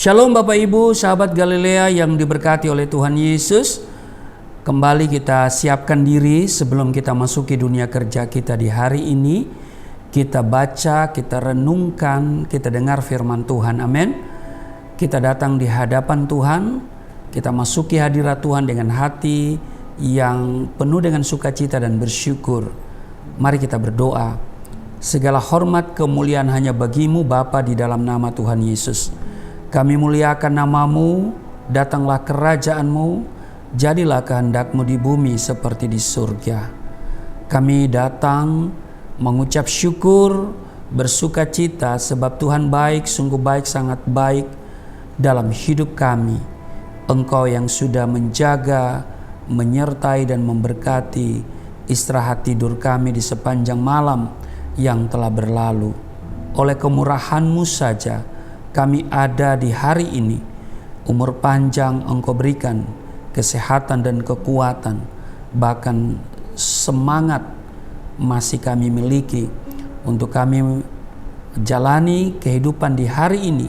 Shalom Bapak Ibu, sahabat Galilea yang diberkati oleh Tuhan Yesus. Kembali kita siapkan diri sebelum kita masuki dunia kerja kita di hari ini. Kita baca, kita renungkan, kita dengar firman Tuhan. Amin. Kita datang di hadapan Tuhan, kita masuki hadirat Tuhan dengan hati yang penuh dengan sukacita dan bersyukur. Mari kita berdoa. Segala hormat kemuliaan hanya bagimu Bapa di dalam nama Tuhan Yesus. Kami muliakan namamu, datanglah kerajaanmu, jadilah kehendakmu di bumi seperti di surga. Kami datang mengucap syukur, bersukacita sebab Tuhan baik, sungguh baik, sangat baik dalam hidup kami. Engkau yang sudah menjaga, menyertai dan memberkati istirahat tidur kami di sepanjang malam yang telah berlalu. Oleh kemurahan-Mu saja kami ada di hari ini. Umur panjang Engkau berikan, kesehatan dan kekuatan, bahkan semangat masih kami miliki untuk kami jalani kehidupan di hari ini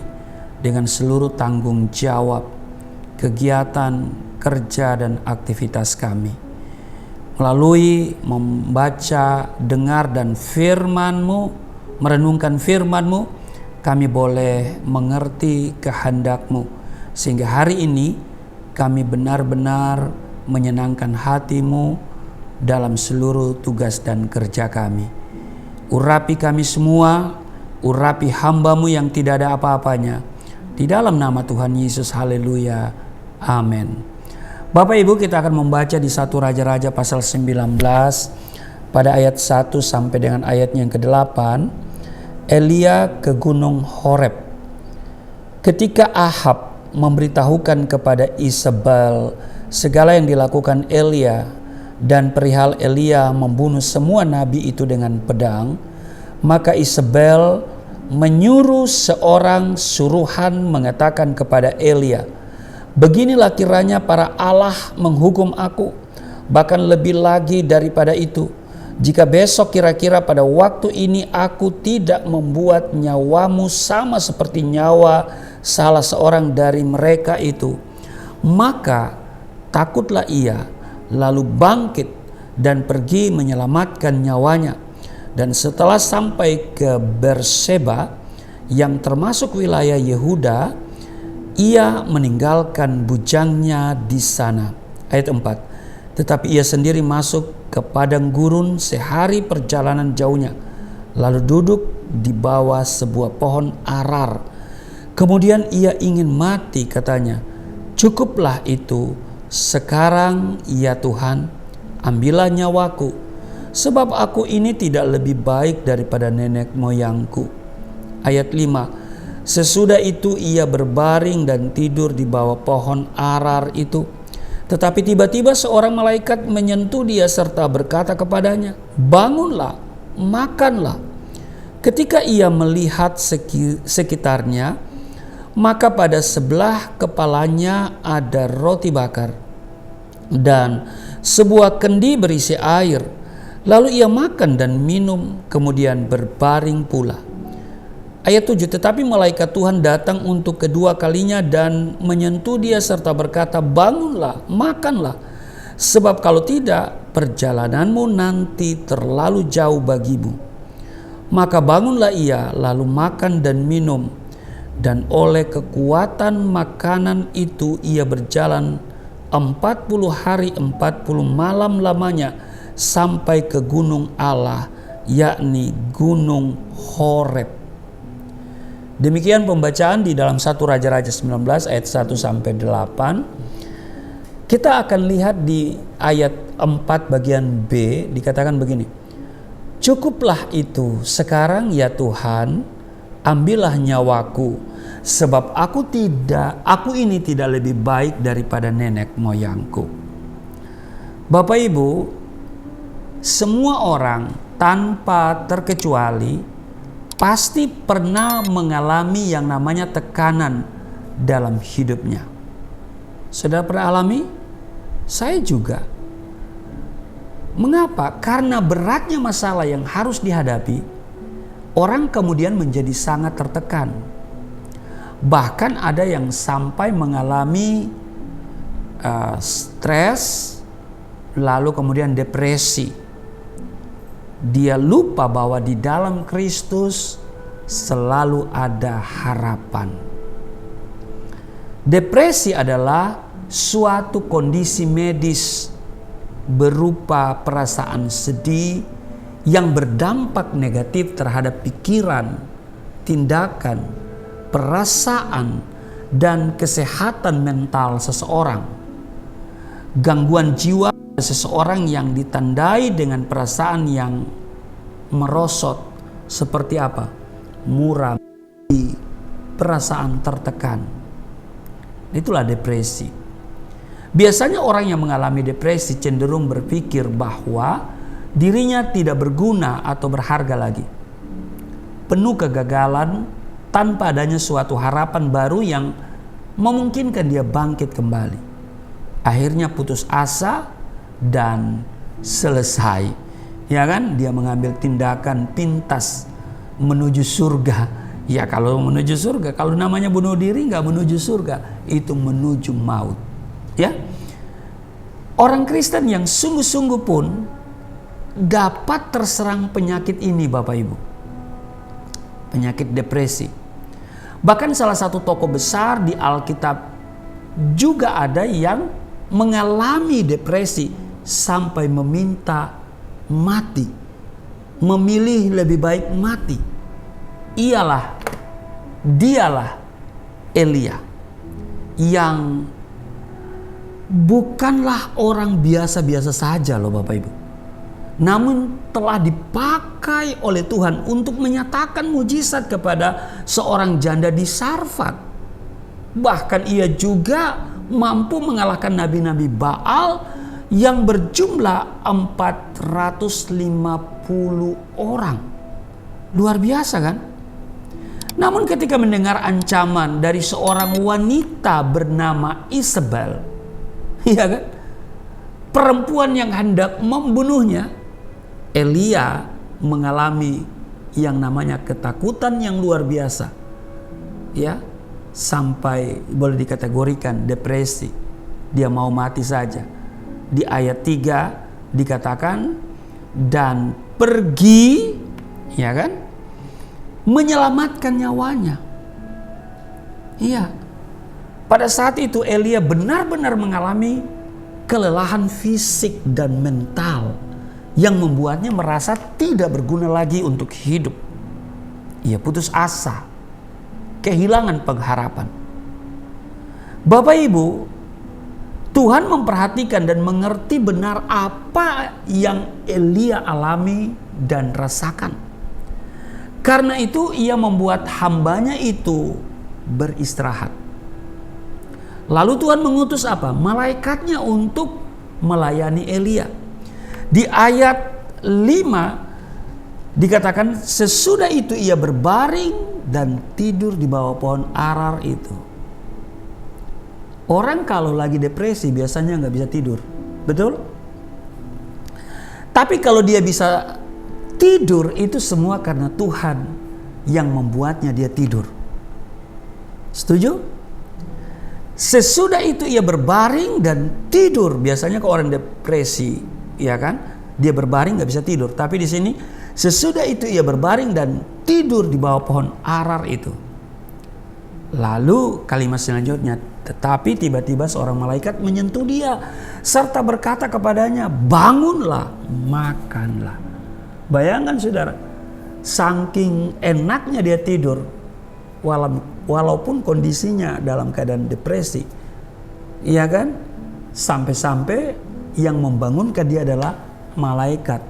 dengan seluruh tanggung jawab, kegiatan, kerja dan aktivitas kami. Melalui membaca, dengar dan firman-Mu, merenungkan firman-Mu, kami boleh mengerti kehendak-Mu, sehingga hari ini kami benar-benar menyenangkan hati-Mu dalam seluruh tugas dan kerja kami. Urapi kami semua, urapi hamba-Mu yang tidak ada apa-apanya. Di dalam nama Tuhan Yesus, haleluya, amin. Bapak Ibu, kita akan membaca di 1 Raja-Raja pasal 19 pada ayat 1 sampai dengan ayatnya yang ke-8. Elia ke Gunung Horeb. Ketika Ahab memberitahukan kepada Isabel segala yang dilakukan Elia dan perihal Elia membunuh semua nabi itu dengan pedang, maka Isabel menyuruh seorang suruhan mengatakan kepada Elia, "Beginilah kiranya para Allah menghukum aku, bahkan lebih lagi daripada itu. Jika besok kira-kira pada waktu ini aku tidak membuat nyawamu sama seperti nyawa salah seorang dari mereka itu, maka takutlah ia, lalu bangkit dan pergi menyelamatkan nyawanya. Dan setelah sampai ke Berseba yang termasuk wilayah Yehuda, ia meninggalkan bujangnya di sana." Ayat 4. Tetapi ia sendiri masuk ke padang gurun sehari perjalanan jauhnya, lalu duduk di bawah sebuah pohon arar. Kemudian ia ingin mati, katanya, "Cukuplah itu, sekarang ya Tuhan, ambillah nyawaku, sebab aku ini tidak lebih baik daripada nenek moyangku." Ayat 5. Sesudah itu ia berbaring dan tidur di bawah pohon arar itu. Tetapi tiba-tiba seorang malaikat menyentuh dia serta berkata kepadanya, "Bangunlah, makanlah." Ketika ia melihat sekitarnya, maka pada sebelah kepalanya ada roti bakar dan sebuah kendi berisi air. Lalu ia makan dan minum, kemudian berbaring pula. Ayat 7, tetapi malaikat Tuhan datang untuk kedua kalinya dan menyentuh dia serta berkata, "Bangunlah, makanlah, sebab kalau tidak perjalananmu nanti terlalu jauh bagimu." Maka bangunlah ia, lalu makan dan minum, dan oleh kekuatan makanan itu ia berjalan 40 hari 40 malam lamanya sampai ke gunung Allah, yakni Gunung Horeb. Demikian pembacaan di dalam 1 Raja-Raja 19 ayat 1 sampai 8. Kita akan lihat di ayat 4 bagian B dikatakan begini. "Cukuplah itu, sekarang ya Tuhan, ambillah nyawaku, sebab aku ini tidak lebih baik daripada nenek moyangku." Bapak Ibu, semua orang tanpa terkecuali pasti pernah mengalami yang namanya tekanan dalam hidupnya. Saudara pernah alami? Saya juga. Mengapa? Karena beratnya masalah yang harus dihadapi, orang kemudian menjadi sangat tertekan. Bahkan ada yang sampai mengalami stres, lalu kemudian depresi. Dia lupa bahwa di dalam Kristus selalu ada harapan. Depresi adalah suatu kondisi medis berupa perasaan sedih yang berdampak negatif terhadap pikiran, tindakan, perasaan, dan kesehatan mental seseorang. Gangguan jiwa seseorang yang ditandai dengan perasaan yang merosot seperti apa? Muram, perasaan tertekan. Itulah depresi. Biasanya orang yang mengalami depresi cenderung berpikir bahwa dirinya tidak berguna atau berharga lagi. Penuh kegagalan tanpa adanya suatu harapan baru yang memungkinkan dia bangkit kembali. Akhirnya putus asa dan selesai. Ya kan? Dia mengambil tindakan pintas menuju surga. Ya kalau menuju surga, kalau namanya bunuh diri nggak menuju surga, itu menuju maut. Ya, orang Kristen yang sungguh-sungguh pun dapat terserang penyakit ini, Bapak Ibu, penyakit depresi. Bahkan salah satu tokoh besar di Alkitab juga ada yang mengalami depresi sampai meminta mati, memilih lebih baik mati. Dialah Elia, yang bukanlah orang biasa-biasa saja loh Bapak Ibu, namun telah dipakai oleh Tuhan untuk menyatakan mujizat kepada seorang janda di Sarfat. Bahkan ia juga mampu mengalahkan nabi-nabi Baal yang berjumlah 450 orang. Luar biasa kan? Namun ketika mendengar ancaman dari seorang wanita bernama Isabel, ya kan, perempuan yang hendak membunuhnya, Elia mengalami yang namanya ketakutan yang luar biasa. Ya, sampai boleh dikategorikan depresi. Dia mau mati saja. Di ayat 3 dikatakan, dan pergi, ya kan, menyelamatkan nyawanya. Iya. Pada saat itu Elia benar-benar mengalami kelelahan fisik dan mental yang membuatnya merasa tidak berguna lagi untuk hidup. Ia putus asa, kehilangan pengharapan. Bapak Ibu, Tuhan memperhatikan dan mengerti benar apa yang Elia alami dan rasakan. Karena itu ia membuat hambanya itu beristirahat. Lalu Tuhan mengutus apa? Malaikatnya untuk melayani Elia. Di ayat 5 dikatakan, sesudah itu ia berbaring dan tidur di bawah pohon arar itu. Orang kalau lagi depresi biasanya nggak bisa tidur, betul? Tapi kalau dia bisa tidur, itu semua karena Tuhan yang membuatnya dia tidur. Setuju? Sesudah itu ia berbaring dan tidur. Biasanya kalau orang depresi, ya kan, dia berbaring nggak bisa tidur. Tapi di sini sesudah itu ia berbaring dan tidur di bawah pohon arar itu. Lalu kalimat selanjutnya, tetapi tiba-tiba seorang malaikat menyentuh dia serta berkata kepadanya, bangunlah, makanlah. Bayangkan saudara, saking enaknya dia tidur, walaupun kondisinya dalam keadaan depresi, iya kan? Sampai-sampai yang membangunkan dia adalah malaikat.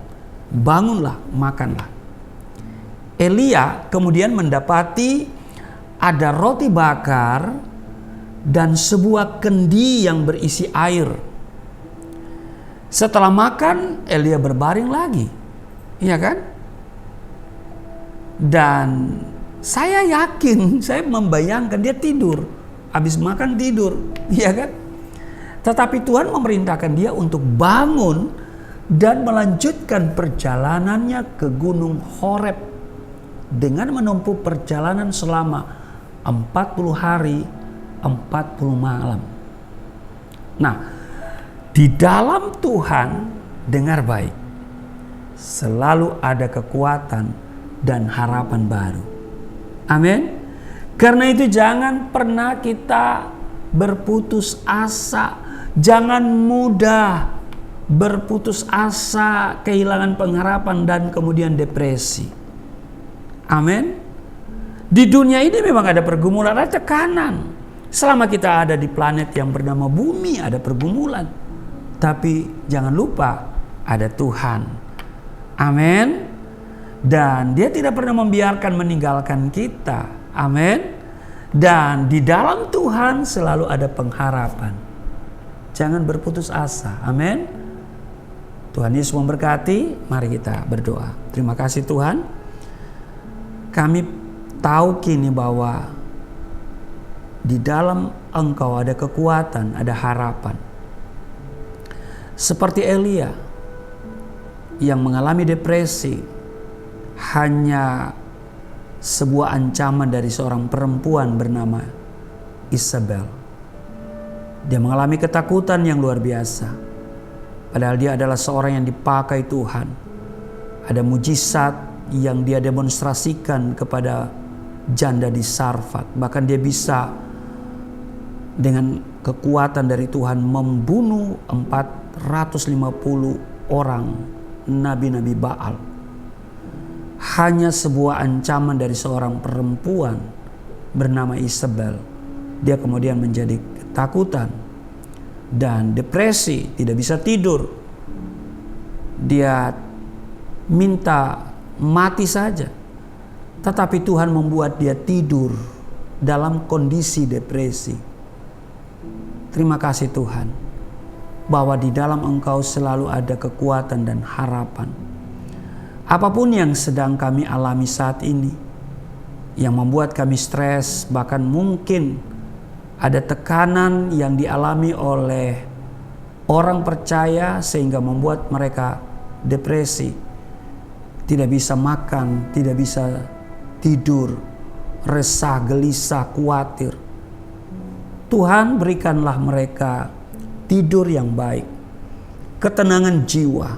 Bangunlah, makanlah. Elia kemudian mendapati ada roti bakar dan sebuah kendi yang berisi air. Setelah makan, Elia berbaring lagi, iya kan? Dan saya yakin, saya membayangkan dia tidur, habis makan tidur, iya kan? Tetapi Tuhan memerintahkan dia untuk bangun dan melanjutkan perjalanannya ke Gunung Horeb dengan menempuh perjalanan selama 40 hari, 40 malam. Nah, di dalam Tuhan, dengar baik, selalu ada kekuatan dan harapan baru. Amin. Karena itu jangan pernah kita berputus asa. Jangan mudah berputus asa, kehilangan pengharapan dan kemudian depresi. Amin. Di dunia ini memang ada pergumulan, ada tekanan. Selama kita ada di planet yang bernama bumi, ada pergumulan. Tapi jangan lupa ada Tuhan. Amin. Dan Dia tidak pernah membiarkan meninggalkan kita. Amin. Dan di dalam Tuhan selalu ada pengharapan. Jangan berputus asa. Amin. Tuhan Yesus memberkati. Mari kita berdoa. Terima kasih Tuhan. Kami tahu kini bahwa di dalam Engkau ada kekuatan, ada harapan. Seperti Elia yang mengalami depresi, hanya sebuah ancaman dari seorang perempuan bernama Isabel. Dia mengalami ketakutan yang luar biasa. Padahal dia adalah seorang yang dipakai Tuhan. Ada mujizat yang dia demonstrasikan kepada janda di Sarfat. Bahkan dia bisa dengan kekuatan dari Tuhan membunuh 450 orang nabi-nabi Baal. Hanya sebuah ancaman dari seorang perempuan bernama Isabel. Dia kemudian menjadi ketakutan dan depresi, tidak bisa tidur. Dia minta mati saja. Tetapi Tuhan membuat dia tidur dalam kondisi depresi. Terima kasih Tuhan, bahwa di dalam Engkau selalu ada kekuatan dan harapan. Apapun yang sedang kami alami saat ini, yang membuat kami stres, bahkan mungkin ada tekanan yang dialami oleh orang percaya sehingga membuat mereka depresi, tidak bisa makan, tidak bisa tidur, resah, gelisah, khawatir. Tuhan berikanlah mereka tidur yang baik, ketenangan jiwa,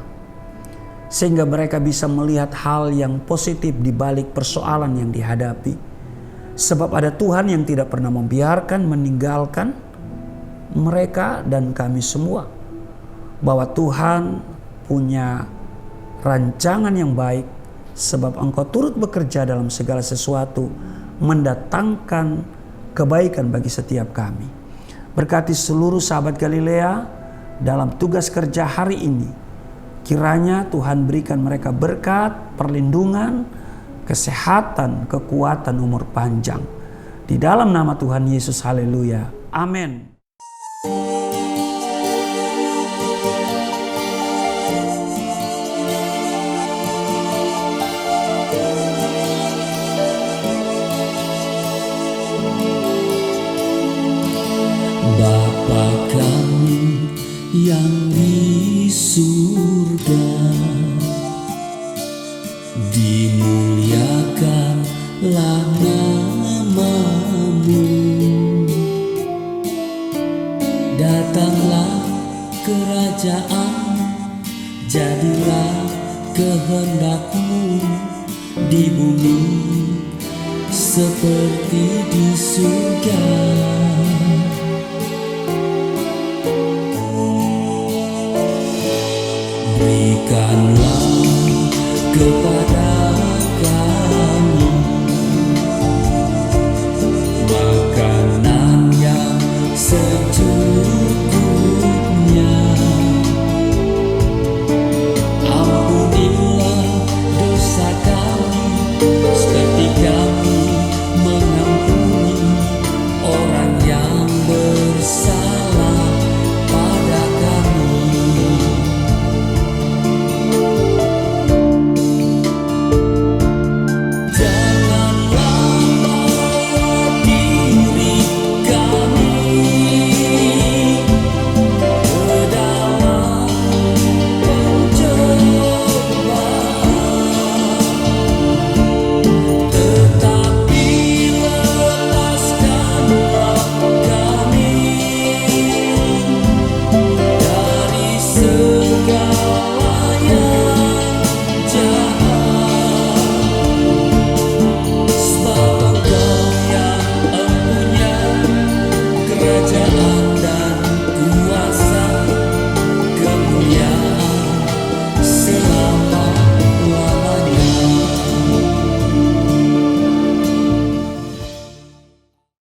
sehingga mereka bisa melihat hal yang positif di balik persoalan yang dihadapi. Sebab ada Tuhan yang tidak pernah membiarkan meninggalkan mereka dan kami semua. Bahwa Tuhan punya rancangan yang baik, sebab Engkau turut bekerja dalam segala sesuatu, mendatangkan kebaikan bagi setiap kami. Berkati seluruh sahabat Galilea dalam tugas kerja hari ini. Kiranya Tuhan berikan mereka berkat, perlindungan, kesehatan, kekuatan, umur panjang. Di dalam nama Tuhan Yesus, haleluya. Amin. Bapa kami yang di surga, dimuliakanlah nama-Mu. Datanglah kerajaan, jadilah kehendak-Mu di bumi seperti di surga. Berikanlah kepada kami makanan yang secukupnya. Ampunilah dosa kami seperti kami mengampuni orang yang bersalah pada kami. kerajaan